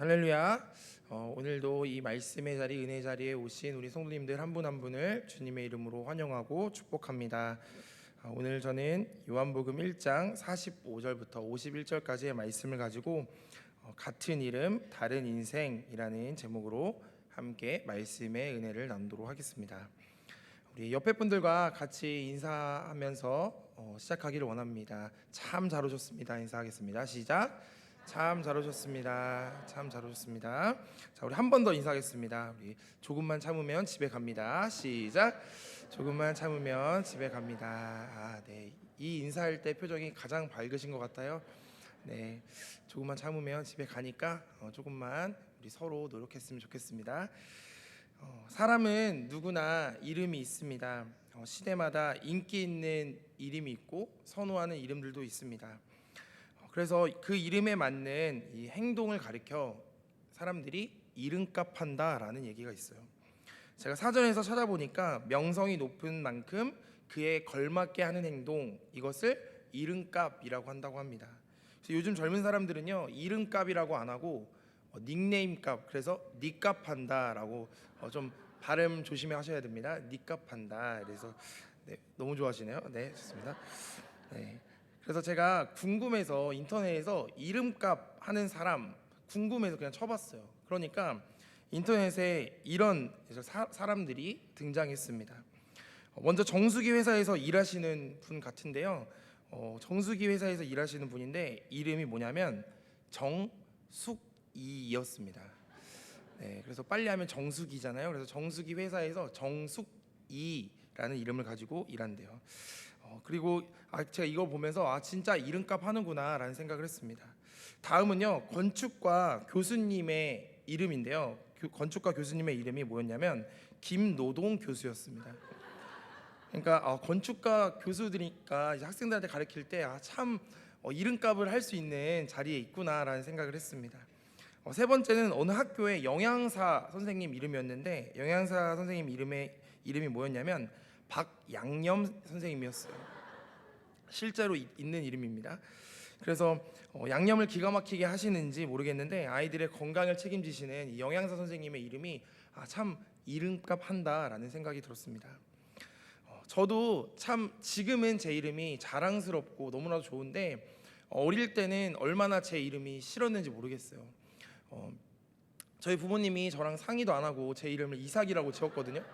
할렐루야. 오늘도 이 말씀의 자리, 은혜 자리에 오신 우리 성도님들 한 분 한 분을 주님의 이름으로 환영하고 축복합니다. 오늘 저는 요한복음 1장 45절부터 51절까지의 말씀을 가지고 같은 이름 다른 인생이라는 제목으로 함께 말씀의 은혜를 나누도록 하겠습니다. 우리 옆에 분들과 같이 인사하면서 시작하기를 원합니다. 참 잘 오셨습니다. 인사하겠습니다. 시작. 참 잘 오셨습니다. 참 잘 오셨습니다. 자, 우리 한 번 더 인사하겠습니다. 우리 조금만 참으면 집에 갑니다. 시작. 조금만 참으면 집에 갑니다. 네. 이 인사할 때 표정이 가장 밝으신 것 같아요. 네. 조금만 참으면 집에 가니까 조금만 우리 서로 노력했으면 좋겠습니다. 사람은 누구나 이름이 있습니다. 시대마다 인기 있는 이름이 있고 선호하는 이름들도 있습니다. 그래서 그 이름에 맞는 이 행동을 가리켜 사람들이 이름값 한다라는 얘기가 있어요. 제가 사전에서 찾아보니까 명성이 높은 만큼 그에 걸맞게 하는 행동, 이것을 이름값이라고 한다고 합니다. 그래서 요즘 젊은 사람들은요, 이름값이라고 안 하고 닉네임값, 그래서 니값 한다라고 좀 발음 조심해 하셔야 됩니다. 니값 한다. 그래서 네, 너무 좋아하시네요. 네, 좋습니다. 네. 그래서 제가 궁금해서 인터넷에서 이름값 하는 사람 궁금해서 그냥 쳐봤어요. 그러니까 인터넷에 이런 사람들이 등장했습니다. 먼저 정수기 회사에서 일하시는 분 같은데요. 정수기 회사에서 일하시는 분인데 이름이 뭐냐면 정숙이였습니다. 네, 그래서 빨리 하면 정숙이잖아요. 그래서 정수기 회사에서 정숙이라는 이름을 가지고 일한대요. 그리고 제가 이거 보면서 진짜 이름값 하는구나 라는 생각을 했습니다. 다음은요, 건축과 교수님의 이름인데요. 건축과 교수님의 이름이 뭐였냐면 김노동 교수였습니다. 그러니까 건축과 교수들이니까 이제 학생들한테 가르칠 때 참 이름값을 할 수 있는 자리에 있구나라는 생각을 했습니다. 세 번째는 어느 학교의 영양사 선생님 이름이었는데 영양사 선생님 이름이 뭐였냐면 박양념 선생님이었어요. 실제로 있는 이름입니다. 그래서 양념을 기가 막히게 하시는지 모르겠는데 아이들의 건강을 책임지시는 이 영양사 선생님의 이름이 참 이름값 한다라는 생각이 들었습니다. 저도 참 지금은 제 이름이 자랑스럽고 너무나도 좋은데 어릴 때는 얼마나 제 이름이 싫었는지 모르겠어요. 저희 부모님이 저랑 상의도 안 하고 제 이름을 이삭이라고 지었거든요.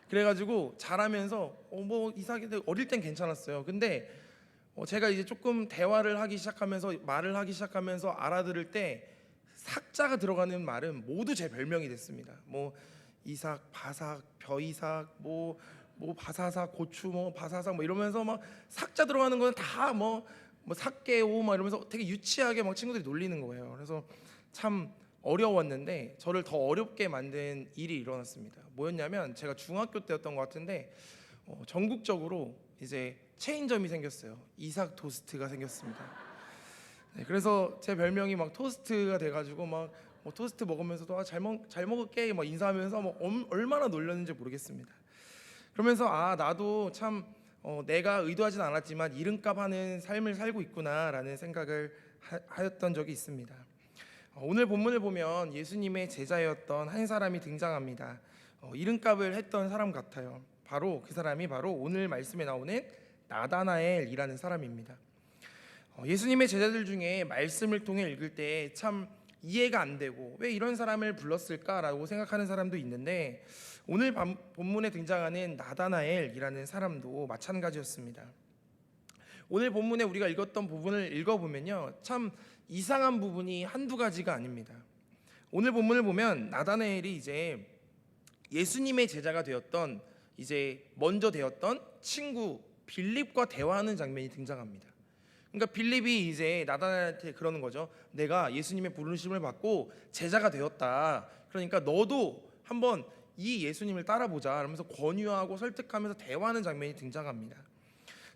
그래가지고 자라면서 뭐 이삭이 어릴 땐 괜찮았어요. 근데 제가 이제 조금 대화를 하기 시작하면서 말을 하기 시작하면서 알아들을 때 삭자가 들어가는 말은 모두 제 별명이 됐습니다. 뭐 이삭, 바삭, 벼이삭, 뭐 바사삭, 고추, 뭐 바사삭, 뭐 이러면서 막 삭자 들어가는 거는 다 뭐 삭개오 막 이러면서 되게 유치하게 막 친구들이 놀리는 거예요. 그래서 참 어려웠는데 저를 더 어렵게 만든 일이 일어났습니다. 뭐였냐면 제가 중학교 때였던 것 같은데 전국적으로 이제 체인점이 생겼어요. 이삭 토스트가 생겼습니다. 네, 그래서 제 별명이 막 토스트가 돼가지고 막 토스트 먹으면서도 잘 먹을게 막 인사하면서 뭐 얼마나 놀렸는지 모르겠습니다. 그러면서 나도 참 내가 의도하진 않았지만 이름값 하는 삶을 살고 있구나라는 생각을 하였던 적이 있습니다. 오늘 본문을 보면 예수님의 제자였던 한 사람이 등장합니다. 이름값을 했던 사람 같아요. 바로 그 사람이 바로 오늘 말씀에 나오는 나다나엘이라는 사람입니다. 예수님의 제자들 중에 말씀을 통해 읽을 때 참 이해가 안 되고 왜 이런 사람을 불렀을까라고 생각하는 사람도 있는데 오늘 본문에 등장하는 나다나엘이라는 사람도 마찬가지였습니다. 오늘 본문에 우리가 읽었던 부분을 읽어보면요, 참 이상한 부분이 한두 가지가 아닙니다. 오늘 본문을 보면 나다나엘이 이제 예수님의 제자가 되었던 이제 먼저 되었던 친구 빌립과 대화하는 장면이 등장합니다. 그러니까 빌립이 이제 나다나엘한테 그러는 거죠. 내가 예수님의 부르심을 받고 제자가 되었다. 그러니까 너도 한번 이 예수님을 따라보자. 그러면서 권유하고 설득하면서 대화하는 장면이 등장합니다.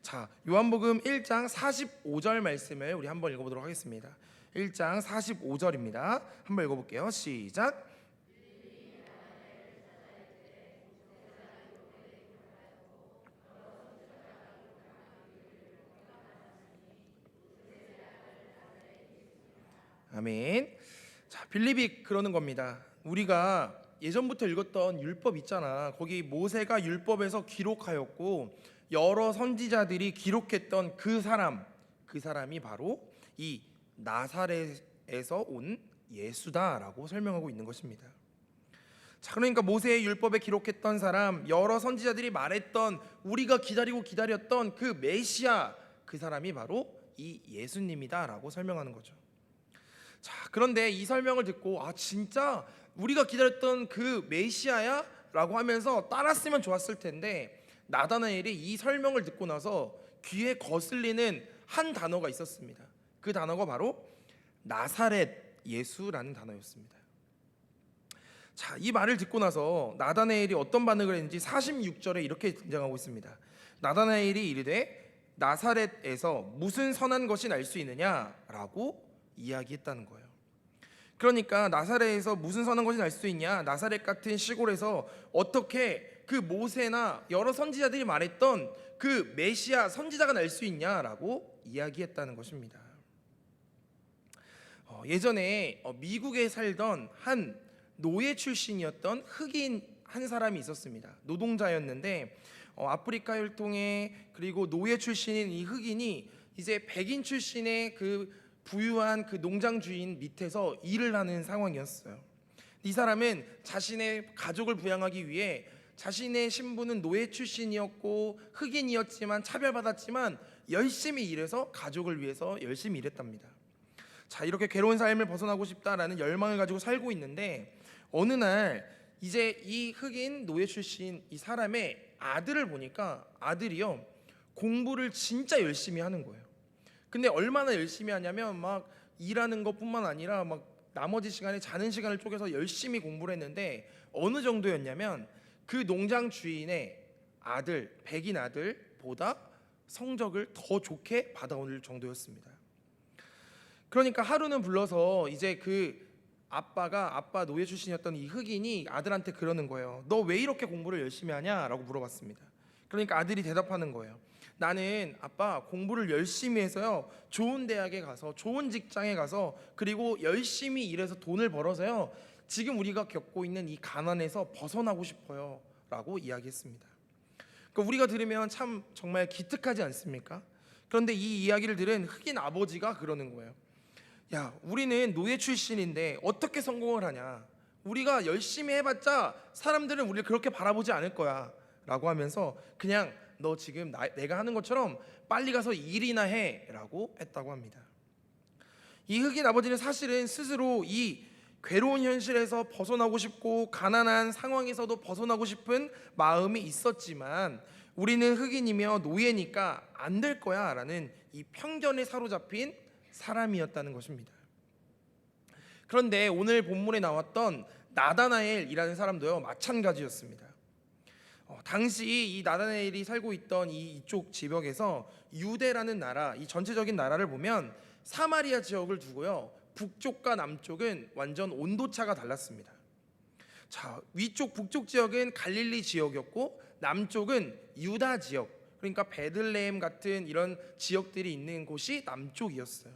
자, 요한복음 1장 45절 말씀을 우리 한번 읽어보도록 하겠습니다. 1장 45절입니다. 한번 읽어볼게요. 시작. 아멘. 자, 빌립이 그러는 겁니다. 우리가 예전부터 읽었던 율법 있잖아. 거기 모세가 율법에서 기록하였고 여러 선지자들이 기록했던 그 사람이 바로 이 나사렛에서 온 예수다라고 설명하고 있는 것입니다. 자, 그러니까 모세의 율법에 기록했던 사람, 여러 선지자들이 말했던, 우리가 기다리고 기다렸던 그 메시아, 그 사람이 바로 이 예수님이다라고 설명하는 거죠. 자, 그런데 이 설명을 듣고 진짜 우리가 기다렸던 그 메시아야? 라고 하면서 따랐으면 좋았을 텐데, 나다나엘이 이 설명을 듣고 나서 귀에 거슬리는 한 단어가 있었습니다. 그 단어가 바로 나사렛 예수라는 단어였습니다. 자, 이 말을 듣고 나서 나다나엘이 어떤 반응을 했는지 46절에 이렇게 등장하고 있습니다. 나다나엘이 이르되 나사렛에서 무슨 선한 것이 날 수 있느냐라고 이야기했다는 거예요. 그러니까 나사렛에서 무슨 선한 것이 날 수 있냐, 나사렛 같은 시골에서 어떻게 그 모세나 여러 선지자들이 말했던 그 메시아 선지자가 날 수 있냐라고 이야기했다는 것입니다. 예전에 미국에 살던 한 노예 출신이었던 흑인 한 사람이 있었습니다. 노동자였는데 아프리카 혈통의 그리고 노예 출신인 이 흑인이 이제 백인 출신의 그 부유한 그 농장 주인 밑에서 일을 하는 상황이었어요. 이 사람은 자신의 가족을 부양하기 위해 자신의 신분은 노예 출신이었고 흑인이었지만 차별받았지만 열심히 일해서 가족을 위해서 열심히 일했답니다. 자, 이렇게 괴로운 삶을 벗어나고 싶다라는 열망을 가지고 살고 있는데 어느 날 이제 이 흑인 노예 출신 이 사람의 아들을 보니까 아들이요 공부를 진짜 열심히 하는 거예요. 근데 얼마나 열심히 하냐면 막 일하는 것뿐만 아니라 막 나머지 시간에 자는 시간을 쪼개서 열심히 공부를 했는데 어느 정도였냐면 그 농장 주인의 아들, 백인 아들보다 성적을 더 좋게 받아올 정도였습니다. 그러니까 하루는 불러서 이제 그 아빠 노예 출신이었던 이 흑인이 아들한테 그러는 거예요. 너 왜 이렇게 공부를 열심히 하냐? 라고 물어봤습니다. 그러니까 아들이 대답하는 거예요. 나는 아빠 공부를 열심히 해서요 좋은 대학에 가서 좋은 직장에 가서 그리고 열심히 일해서 돈을 벌어서요 지금 우리가 겪고 있는 이 가난에서 벗어나고 싶어요 라고 이야기했습니다. 그러니까 우리가 들으면 참 정말 기특하지 않습니까? 그런데 이 이야기를 들은 흑인 아버지가 그러는 거예요. 야, 우리는 노예 출신인데 어떻게 성공을 하냐? 우리가 열심히 해봤자 사람들은 우리를 그렇게 바라보지 않을 거야 라고 하면서 그냥 너 지금 내가 하는 것처럼 빨리 가서 일이나 해 라고 했다고 합니다. 이 흑인 아버지는 사실은 스스로 이 괴로운 현실에서 벗어나고 싶고 가난한 상황에서도 벗어나고 싶은 마음이 있었지만 우리는 흑인이며 노예니까 안 될 거야 라는 이 편견에 사로잡힌 사람이었다는 것입니다. 그런데 오늘 본문에 나왔던 나다나엘이라는 사람도요 마찬가지였습니다. 당시 이 나다나엘이 살고 있던 이쪽 지역에서 유대라는 나라, 이 전체적인 나라를 보면 사마리아 지역을 두고요 북쪽과 남쪽은 완전 온도차가 달랐습니다. 자, 위쪽 북쪽 지역은 갈릴리 지역이었고 남쪽은 유다 지역, 그러니까 베들레헴 같은 이런 지역들이 있는 곳이 남쪽이었어요.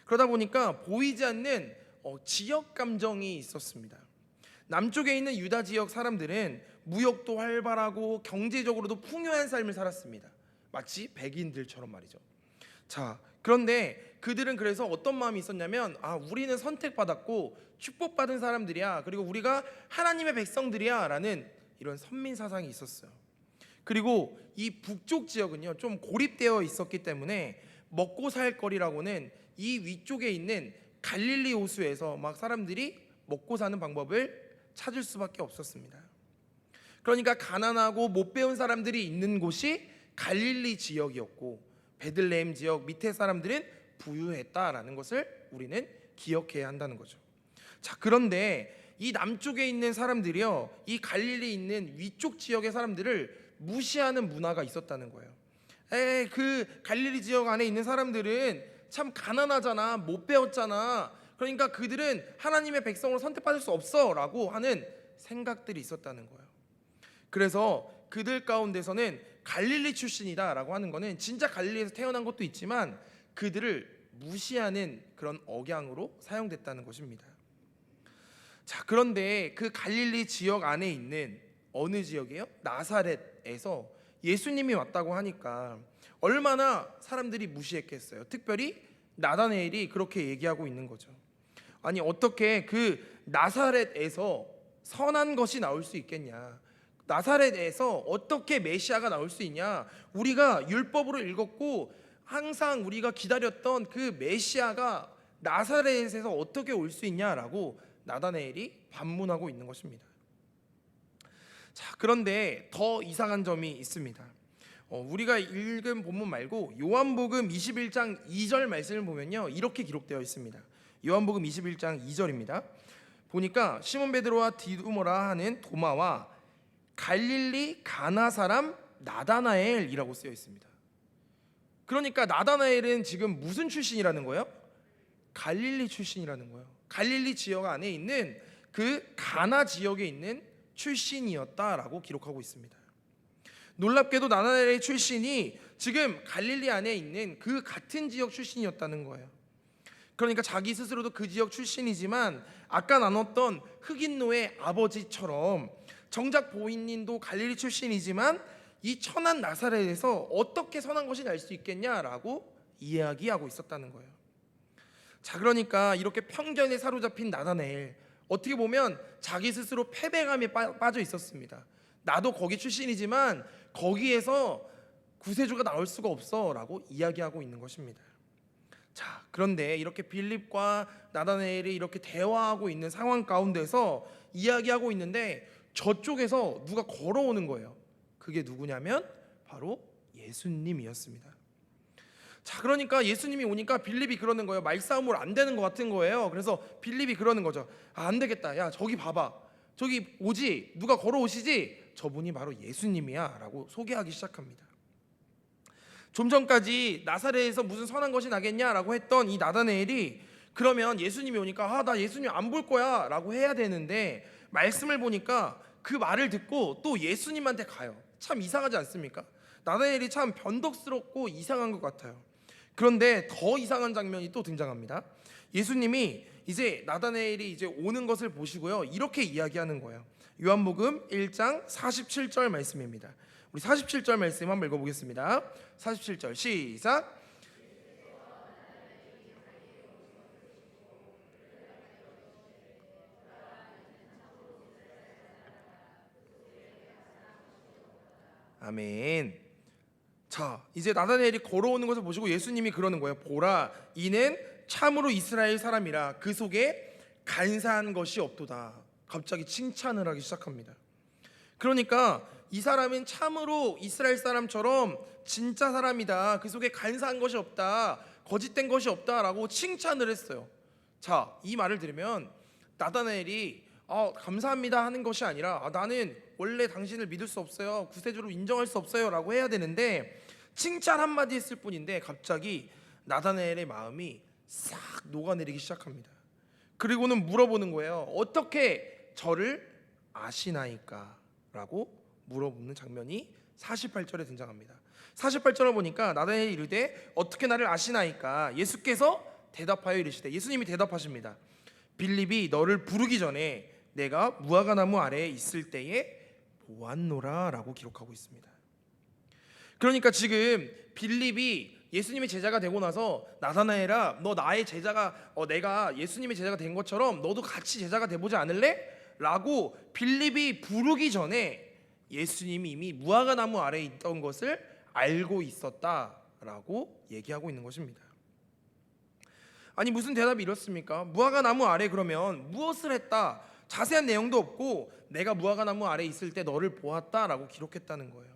그러다 보니까 보이지 않는 지역 감정이 있었습니다. 남쪽에 있는 유다 지역 사람들은 무역도 활발하고 경제적으로도 풍요한 삶을 살았습니다. 마치 백인들처럼 말이죠. 자, 그런데 그들은 그래서 어떤 마음이 있었냐면 우리는 선택받았고 축복받은 사람들이야, 그리고 우리가 하나님의 백성들이야 라는 이런 선민 사상이 있었어요. 그리고 이 북쪽 지역은요 좀 고립되어 있었기 때문에 먹고 살 거리라고는 이 위쪽에 있는 갈릴리 호수에서 막 사람들이 먹고 사는 방법을 찾을 수밖에 없었습니다. 그러니까 가난하고 못 배운 사람들이 있는 곳이 갈릴리 지역이었고 베들레헴 지역 밑에 사람들은 부유했다라는 것을 우리는 기억해야 한다는 거죠. 자, 그런데 이 남쪽에 있는 사람들이요 이 갈릴리 있는 위쪽 지역의 사람들을 무시하는 문화가 있었다는 거예요. 그 갈릴리 지역 안에 있는 사람들은 참 가난하잖아, 못 배웠잖아, 그러니까 그들은 하나님의 백성으로 선택받을 수 없어 라고 하는 생각들이 있었다는 거예요. 그래서 그들 가운데서는 갈릴리 출신이다 라고 하는 거는 진짜 갈릴리에서 태어난 것도 있지만 그들을 무시하는 그런 억양으로 사용됐다는 것입니다. 자, 그런데 그 갈릴리 지역 안에 있는 어느 지역이에요? 나사렛에서 예수님이 왔다고 하니까 얼마나 사람들이 무시했겠어요. 특별히 나다나엘이 그렇게 얘기하고 있는 거죠. 아니, 어떻게 그 나사렛에서 선한 것이 나올 수 있겠냐? 나사렛에서 어떻게 메시아가 나올 수 있냐? 우리가 율법으로 읽었고 항상 우리가 기다렸던 그 메시아가 나사렛에서 어떻게 올 수 있냐라고 나다나엘이 반문하고 있는 것입니다. 자, 그런데 더 이상한 점이 있습니다. 우리가 읽은 본문 말고 요한복음 21장 2절 말씀을 보면요, 이렇게 기록되어 있습니다. 요한복음 21장 2절입니다. 보니까 시몬 베드로와 디두모라 하는 도마와 갈릴리 가나 사람 나다나엘이라고 쓰여 있습니다. 그러니까 나다나엘은 지금 무슨 출신이라는 거예요? 갈릴리 출신이라는 거예요. 갈릴리 지역 안에 있는 그 가나 지역에 있는 출신이었다라고 기록하고 있습니다. 놀랍게도 나다나엘의 출신이 지금 갈릴리 안에 있는 그 같은 지역 출신이었다는 거예요. 그러니까 자기 스스로도 그 지역 출신이지만 아까 나눴던 흑인노의 아버지처럼 정작 보이님도 갈릴리 출신이지만 이 천한 나사렛에서 어떻게 선한 것이 날 수 있겠냐라고 이야기하고 있었다는 거예요. 자, 그러니까 이렇게 편견에 사로잡힌 나다나엘, 어떻게 보면 자기 스스로 패배감에 빠져 있었습니다. 나도 거기 출신이지만 거기에서 구세주가 나올 수가 없어라고 이야기하고 있는 것입니다. 자, 그런데 이렇게 빌립과 나다나엘이 이렇게 대화하고 있는 상황 가운데서 이야기하고 있는데 저쪽에서 누가 걸어오는 거예요. 그게 누구냐면 바로 예수님이었습니다. 자, 그러니까 예수님이 오니까 빌립이 그러는 거예요. 말싸움으로 안 되는 것 같은 거예요. 그래서 빌립이 그러는 거죠. 안 되겠다. 야, 저기 봐봐. 저기 오지? 누가 걸어오시지? 저분이 바로 예수님이야 라고 소개하기 시작합니다. 좀 전까지 나사렛에서 무슨 선한 것이 나겠냐라고 했던 이 나다나엘이 그러면 예수님이 오니까 나 예수님 안 볼 거야 라고 해야 되는데 말씀을 보니까 그 말을 듣고 또 예수님한테 가요. 참 이상하지 않습니까? 나다나엘이 참 변덕스럽고 이상한 것 같아요. 그런데 더 이상한 장면이 또 등장합니다. 예수님이 이제 나다나엘이 이제 오는 것을 보시고요, 이렇게 이야기하는 거예요. 요한복음 1장 47절 말씀입니다. 우리 47절 말씀 한번 읽어보겠습니다. 47절 시작. 아멘. 자, 이제 나다나엘이 걸어오는 것을 보시고 예수님이 그러는 거예요. 보라, 이는 참으로 이스라엘 사람이라 그 속에 간사한 것이 없도다. 갑자기 칭찬을 하기 시작합니다. 그러니까 이 사람은 참으로 이스라엘 사람처럼 진짜 사람이다. 그 속에 간사한 것이 없다. 거짓된 것이 없다라고 칭찬을 했어요. 자, 이 말을 들으면 나다나엘이 감사합니다 하는 것이 아니라 나는 원래 당신을 믿을 수 없어요, 구세주로 인정할 수 없어요 라고 해야 되는데 칭찬 한마디 했을 뿐인데 갑자기 나다나엘의 마음이 싹 녹아내리기 시작합니다. 그리고는 물어보는 거예요. 어떻게 저를 아시나이까? 라고 물어보는 장면이 48절에 등장합니다. 48절을 보니까 나다나엘이 이르되 어떻게 나를 아시나이까? 예수께서 대답하여 이르시되, 예수님이 대답하십니다. 빌립이 너를 부르기 전에 내가 무화과나무 아래에 있을 때에 보았노라 라고 기록하고 있습니다. 그러니까 지금 빌립이 예수님의 제자가 되고 나서 나다나엘아, 너 나의 제자가 내가 예수님의 제자가 된 것처럼 너도 같이 제자가 돼보지 않을래? 라고 빌립이 부르기 전에 예수님이 이미 무화과나무 아래에 있던 것을 알고 있었다라고 얘기하고 있는 것입니다. 아니, 무슨 대답이 이렇습니까? 무화과나무 아래 그러면 무엇을 했다? 자세한 내용도 없고 내가 무화과나무 아래 있을 때 너를 보았다라고 기록했다는 거예요.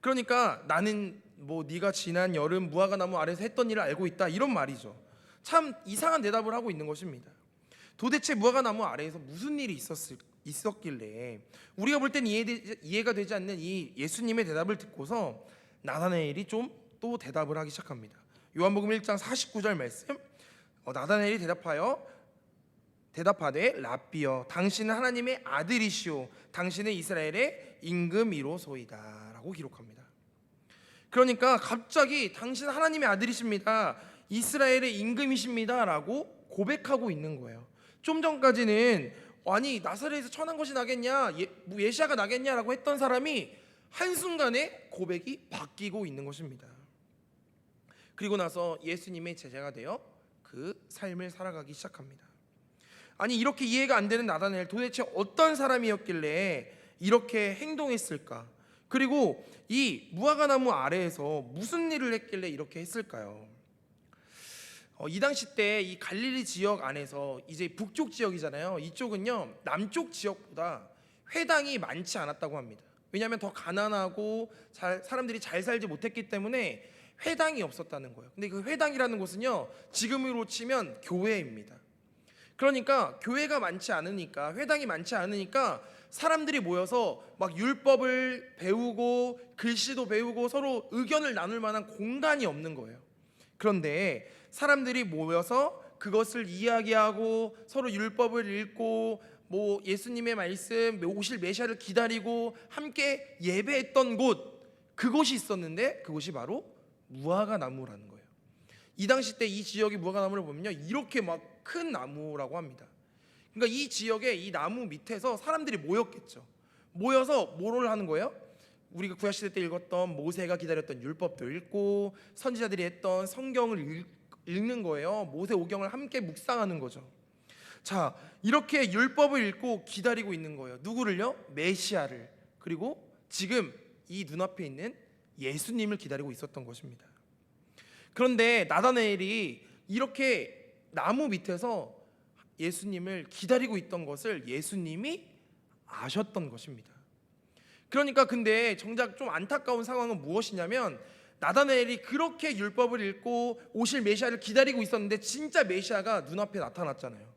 그러니까 나는 네가 지난 여름 무화과나무 아래서 했던 일을 알고 있다, 이런 말이죠. 참 이상한 대답을 하고 있는 것입니다. 도대체 무화과나무 아래에서 무슨 일이 있었길래 우리가 볼 땐 이해가 되지 않는 이 예수님의 대답을 듣고서 나다나엘이 좀 또 대답을 하기 시작합니다. 요한복음 1장 49절 말씀, 나다나엘이 대답하되 랍비여, 당신은 하나님의 아들이시오, 당신은 이스라엘의 임금이로소이다 라고 기록합니다. 그러니까 갑자기 당신은 하나님의 아들이십니다, 이스라엘의 임금이십니다 라고 고백하고 있는 거예요. 좀 전까지는 아니 나사렛에서 천한 것이 나겠냐, 메시아가 나겠냐라고 했던 사람이 한순간에 고백이 바뀌고 있는 것입니다. 그리고 나서 예수님의 제자가 되어 그 삶을 살아가기 시작합니다. 아니 이렇게 이해가 안 되는 나다나엘, 도대체 어떤 사람이었길래 이렇게 행동했을까? 그리고 이 무화과나무 아래에서 무슨 일을 했길래 이렇게 했을까요? 이 당시 때 이 갈릴리 지역 안에서 이제 북쪽 지역이잖아요. 이쪽은요 남쪽 지역보다 회당이 많지 않았다고 합니다. 왜냐하면 더 가난하고 사람들이 잘 살지 못했기 때문에 회당이 없었다는 거예요. 근데 그 회당이라는 곳은요 지금으로 치면 교회입니다. 그러니까 교회가 많지 않으니까, 회당이 많지 않으니까 사람들이 모여서 막 율법을 배우고 글씨도 배우고 서로 의견을 나눌 만한 공간이 없는 거예요. 그런데 사람들이 모여서 그것을 이야기하고 서로 율법을 읽고 뭐 예수님의 말씀, 오실 메시아를 기다리고 함께 예배했던 곳, 그곳이 있었는데 그곳이 바로 무화과 나무라는 거예요. 이 당시 때 이 지역의 무화과 나무를 보면요 이렇게 막 큰 나무라고 합니다. 그러니까 이 지역에 이 나무 밑에서 사람들이 모였겠죠. 모여서 뭐를 하는 거예요? 우리가 구약시대 때 읽었던 모세가 기다렸던 율법도 읽고 선지자들이 했던 성경을 읽는 거예요. 모세오경을 함께 묵상하는 거죠. 자, 이렇게 율법을 읽고 기다리고 있는 거예요. 누구를요? 메시아를. 그리고 지금 이 눈앞에 있는 예수님을 기다리고 있었던 것입니다. 그런데 나다나엘이 이렇게 나무 밑에서 예수님을 기다리고 있던 것을 예수님이 아셨던 것입니다. 그러니까 근데 정작 좀 안타까운 상황은 무엇이냐면, 나다나엘이 그렇게 율법을 읽고 오실 메시아를 기다리고 있었는데 진짜 메시아가 눈앞에 나타났잖아요.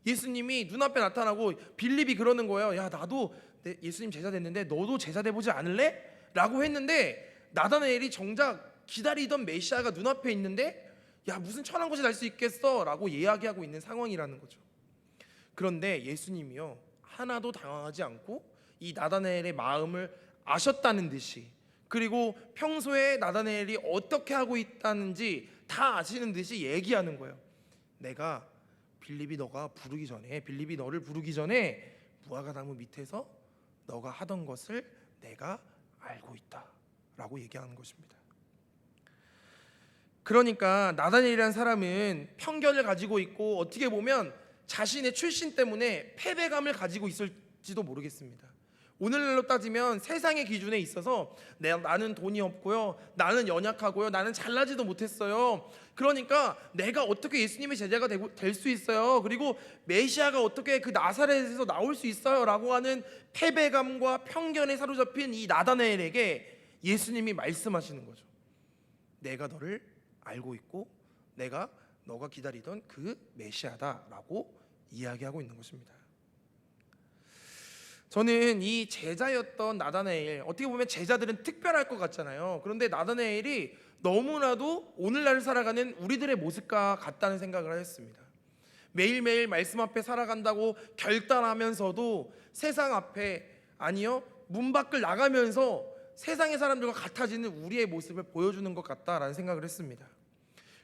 예수님이 눈앞에 나타나고 빌립이 그러는 거예요. 야, 나도 예수님 제자 됐는데 너도 제자 돼보지 않을래? 라고 했는데, 나다나엘이 정작 기다리던 메시아가 눈앞에 있는데 야, 무슨 천한 것이 날 수 있겠어? 라고 이야기하고 있는 상황이라는 거죠. 그런데 예수님이요 하나도 당황하지 않고 이 나다나엘의 마음을 아셨다는 듯이, 그리고 평소에 나다나엘이 어떻게 하고 있다는지 다 아시는 듯이 얘기하는 거예요. 내가 빌립이 너를 부르기 전에 무화과 나무 밑에서 너가 하던 것을 내가 알고 있다 라고 얘기하는 것입니다. 그러니까 나다나엘이라는 사람은 편견을 가지고 있고 어떻게 보면 자신의 출신 때문에 패배감을 가지고 있을지도 모르겠습니다. 오늘날로 따지면 세상의 기준에 있어서 나는 돈이 없고요, 나는 연약하고요, 나는 잘나지도 못했어요. 그러니까 내가 어떻게 예수님의 제자가 될 수 있어요? 그리고 메시아가 어떻게 그 나사렛에서 나올 수 있어요? 라고 하는 패배감과 편견에 사로잡힌 이 나다나엘에게 예수님이 말씀하시는 거죠. 내가 너를 알고 있고 내가 너가 기다리던 그 메시아다라고 이야기하고 있는 것입니다. 저는 이 제자였던 나다나엘, 어떻게 보면 제자들은 특별할 것 같잖아요. 그런데 나다나엘이 너무나도 오늘날을 살아가는 우리들의 모습과 같다는 생각을 했습니다. 매일매일 말씀 앞에 살아간다고 결단하면서도 세상 앞에, 아니요, 문 밖을 나가면서 세상의 사람들과 같아지는 우리의 모습을 보여주는 것 같다라는 생각을 했습니다.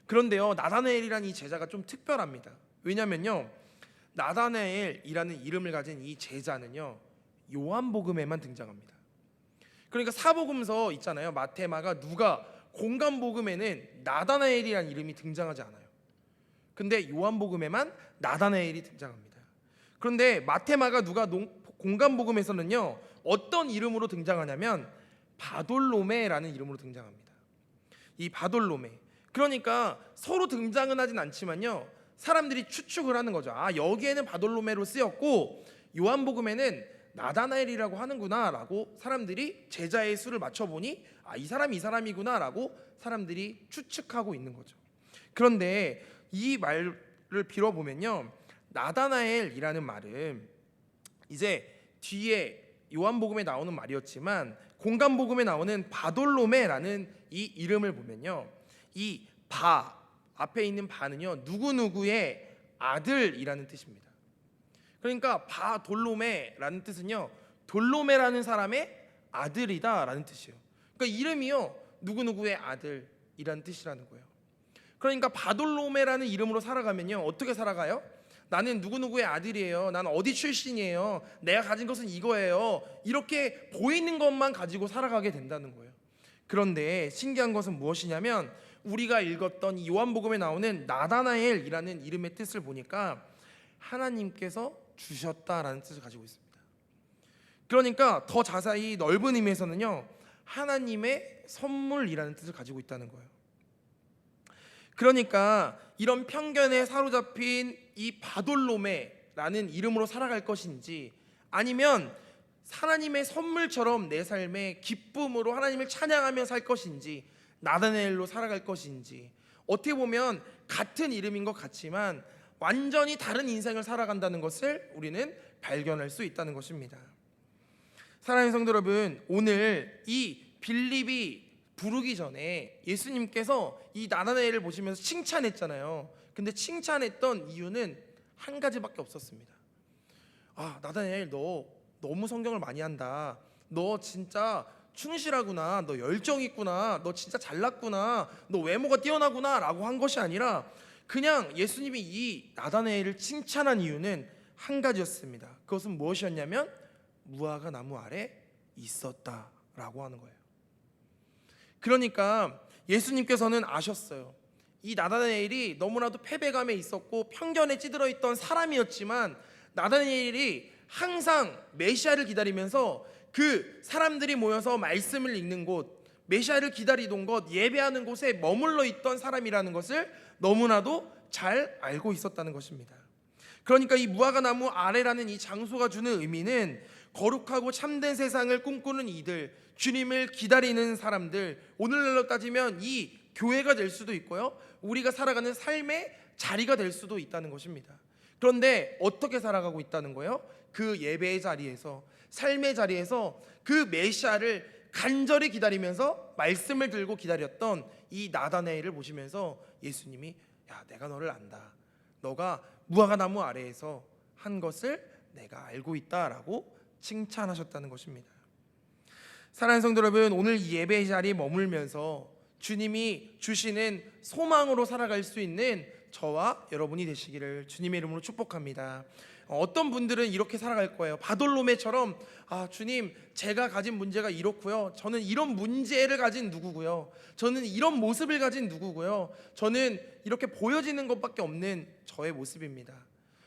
그런데요, 나다나엘이라는 이 제자가 좀 특별합니다. 왜냐면요, 나다나엘이라는 이름을 가진 이 제자는요 요한복음에만 등장합니다. 그러니까 사복음서 있잖아요, 마태, 마가, 누가, 공간복음에는 나다나엘이라는 이름이 등장하지 않아요. 근데 요한복음에만 나다나엘이 등장합니다. 그런데 마태, 마가, 누가, 공간복음에서는요 어떤 이름으로 등장하냐면 바돌로메라는 이름으로 등장합니다. 이 바돌로메, 그러니까 서로 등장은 하진 않지만요 사람들이 추측을 하는 거죠. 아, 여기에는 바돌로메로 쓰였고 요한복음에는 나다나엘이라고 하는구나 라고 사람들이 제자의 수를 맞춰보니 아, 이 사람이구나 라고 사람들이 추측하고 있는 거죠. 그런데 이 말을 빌어보면요, 나다나엘이라는 말은 이제 뒤에 요한복음에 나오는 말이었지만 공간복음에 나오는 바돌로메라는 이 이름을 보면요, 이 바 앞에 있는 바는요 누구누구의 아들이라는 뜻입니다. 그러니까 바돌로메라는 뜻은요 돌로메라는 사람의 아들이다라는 뜻이에요. 그러니까 이름이요 누구누구의 아들이라는 뜻이라는 거예요. 그러니까 바돌로메라는 이름으로 살아가면요 어떻게 살아가요? 나는 누구누구의 아들이에요. 난 어디 출신이에요. 내가 가진 것은 이거예요. 이렇게 보이는 것만 가지고 살아가게 된다는 거예요. 그런데 신기한 것은 무엇이냐면 우리가 읽었던 이 요한복음에 나오는 나다나엘이라는 이름의 뜻을 보니까 하나님께서 주셨다라는 뜻을 가지고 있습니다. 그러니까 더 자세히 넓은 의미에서는요, 하나님의 선물이라는 뜻을 가지고 있다는 거예요. 그러니까 이런 편견에 사로잡힌 이 바돌로메라는 이름으로 살아갈 것인지, 아니면 하나님의 선물처럼 내 삶에 기쁨으로 하나님을 찬양하며 살 것인지, 나다나엘로 살아갈 것인지, 어떻게 보면 같은 이름인 것 같지만 완전히 다른 인생을 살아간다는 것을 우리는 발견할 수 있다는 것입니다. 사랑하는 성도 여러분, 오늘 이 빌립이 부르기 전에 예수님께서 이 나다나엘을 보시면서 칭찬했잖아요. 근데 칭찬했던 이유는 한 가지밖에 없었습니다. 아, 나다나엘, 너 너무 성경을 많이 한다. 너 진짜 충실하구나. 너 열정 있구나. 너 진짜 잘났구나. 너 외모가 뛰어나구나 라고 한 것이 아니라 그냥 예수님이 이 나다나엘을 칭찬한 이유는 한 가지였습니다. 그것은 무엇이었냐면 무화과 나무 아래 있었다라고 하는 거예요. 그러니까 예수님께서는 아셨어요. 이 나다나엘이 너무나도 패배감에 있었고 편견에 찌들어 있던 사람이었지만, 나다나엘이 항상 메시아를 기다리면서 그 사람들이 모여서 말씀을 읽는 곳, 메시아를 기다리던 곳, 예배하는 곳에 머물러 있던 사람이라는 것을 너무나도 잘 알고 있었다는 것입니다. 그러니까 이 무화과 나무 아래라는 이 장소가 주는 의미는 거룩하고 참된 세상을 꿈꾸는 이들, 주님을 기다리는 사람들, 오늘날로 따지면 이 교회가 될 수도 있고요, 우리가 살아가는 삶의 자리가 될 수도 있다는 것입니다. 그런데 어떻게 살아가고 있다는 거예요? 그 예배의 자리에서, 삶의 자리에서 그 메시아를 간절히 기다리면서 말씀을 들고 기다렸던 이 나다나엘을 보시면서 예수님이, 야, 내가 너를 안다. 너가 무화과 나무 아래에서 한 것을 내가 알고 있다라고 칭찬하셨다는 것입니다. 사랑하는 성도 여러분, 오늘 이 예배의 자리에 머물면서 주님이 주시는 소망으로 살아갈 수 있는 저와 여러분이 되시기를 주님의 이름으로 축복합니다. 어떤 분들은 이렇게 살아갈 거예요. 바돌로메처럼, 아, 주님, 제가 가진 문제가 이렇고요, 저는 이런 문제를 가진 누구고요, 저는 이런 모습을 가진 누구고요, 저는 이렇게 보여지는 것밖에 없는 저의 모습입니다.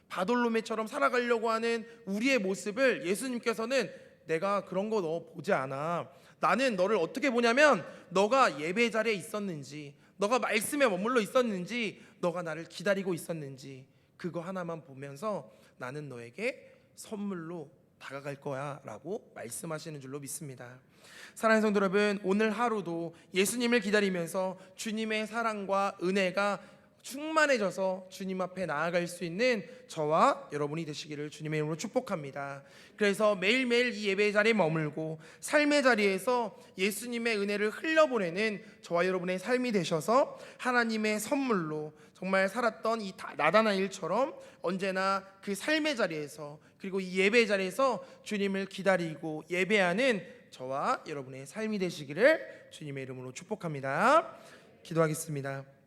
바돌로메처럼 살아가려고 하는 우리의 모습을 예수님께서는 내가 그런 거 너 보지 않아. 나는 너를 어떻게 보냐면 너가 예배 자리에 있었는지, 너가 말씀에 머물러 있었는지, 너가 나를 기다리고 있었는지, 그거 하나만 보면서 나는 너에게 선물로 다가갈 거야 라고 말씀하시는 줄로 믿습니다. 사랑하는 성도 여러분, 오늘 하루도 예수님을 기다리면서 주님의 사랑과 은혜가 충만해져서 주님 앞에 나아갈 수 있는 저와 여러분이 되시기를 주님의 이름으로 축복합니다. 그래서 매일매일 이 예배의 자리에 머물고 삶의 자리에서 예수님의 은혜를 흘려보내는 저와 여러분의 삶이 되셔서 하나님의 선물로 정말 살았던 이 나다나엘처럼 언제나 그 삶의 자리에서, 그리고 이 예배의 자리에서 주님을 기다리고 예배하는 저와 여러분의 삶이 되시기를 주님의 이름으로 축복합니다. 기도하겠습니다.